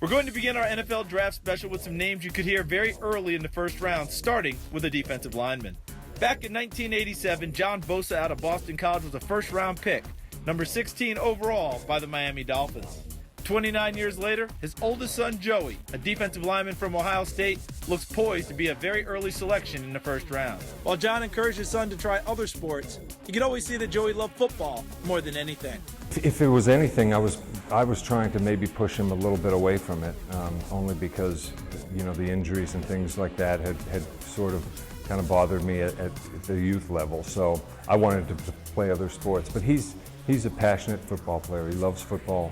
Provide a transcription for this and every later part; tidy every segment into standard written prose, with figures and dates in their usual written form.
We're going to begin our NFL draft special with some names you could hear very early in the first round, starting with a defensive lineman. Back in 1987, John Bosa out of Boston College was a first-round pick, number 16 overall by the Miami Dolphins. 29 years later, his oldest son, Joey, a defensive lineman from Ohio State, looks poised to be a very early selection in the first round. While John encouraged his son to try other sports, you could always see that Joey loved football more than anything. If it was anything, I was trying to maybe push him a little bit away from it, only because, the injuries and things like that had sort of kind of bothered me at the youth level. So I wanted to play other sports. But he's a passionate football player. He loves football.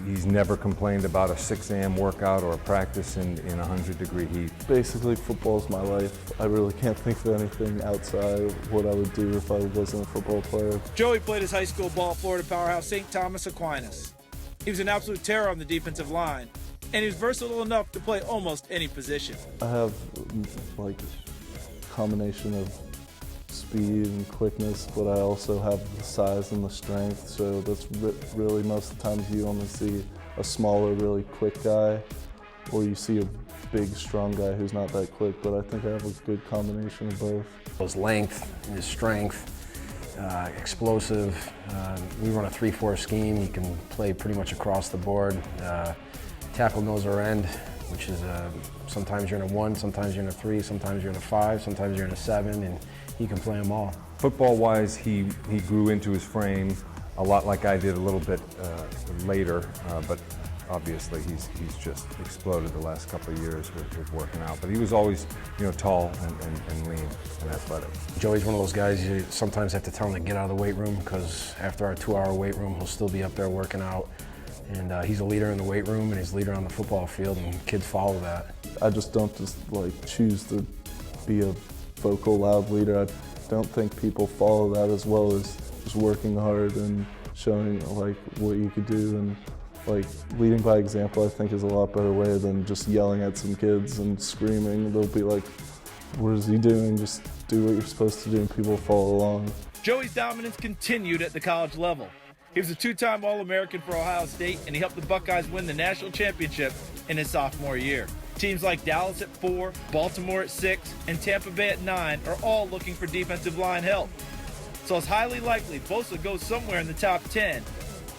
He's never complained about a 6 a.m. workout or a practice in 100-degree heat. Basically, football is my life. I really can't think of anything outside of what I would do if I wasn't a football player. Joey played his high school ball at Florida powerhouse St. Thomas Aquinas. He was an absolute terror on the defensive line, and he was versatile enough to play almost any position. I have a combination of speed and quickness, but I also have the size and the strength, so that's really most of the times you only see a smaller, really quick guy, or you see a big, strong guy who's not that quick, but I think I have a good combination of both. His length, his strength, explosive. We run a 3-4 scheme. You can play pretty much across the board. Tackle nose or end, which is sometimes you're in a 1, sometimes you're in a 3, sometimes you're in a 5, sometimes you're in a 7, and he can play them all. Football-wise, he grew into his frame a lot like I did a little bit later, but obviously he's just exploded the last couple of years with working out. But he was always, tall and lean and athletic. Joey's one of those guys you sometimes have to tell him to get out of the weight room, because after our 2-hour weight room, he'll still be up there working out. And he's a leader in the weight room, and he's a leader on the football field, and kids follow that. I just don't choose to be a vocal, loud leader. I don't think people follow that as well as just working hard and showing what you could do, and leading by example I think is a lot better way than just yelling at some kids and screaming. They'll be like, what is he doing? Just do what you're supposed to do and people follow along. Joey's dominance continued at the college level. He was a 2-time All-American for Ohio State, and he helped the Buckeyes win the national championship in his sophomore year. Teams like Dallas at 4, Baltimore at 6, and Tampa Bay at 9 are all looking for defensive line help. So it's highly likely Bosa goes somewhere in the top 10.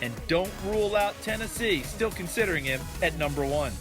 And don't rule out Tennessee still considering him at number 1.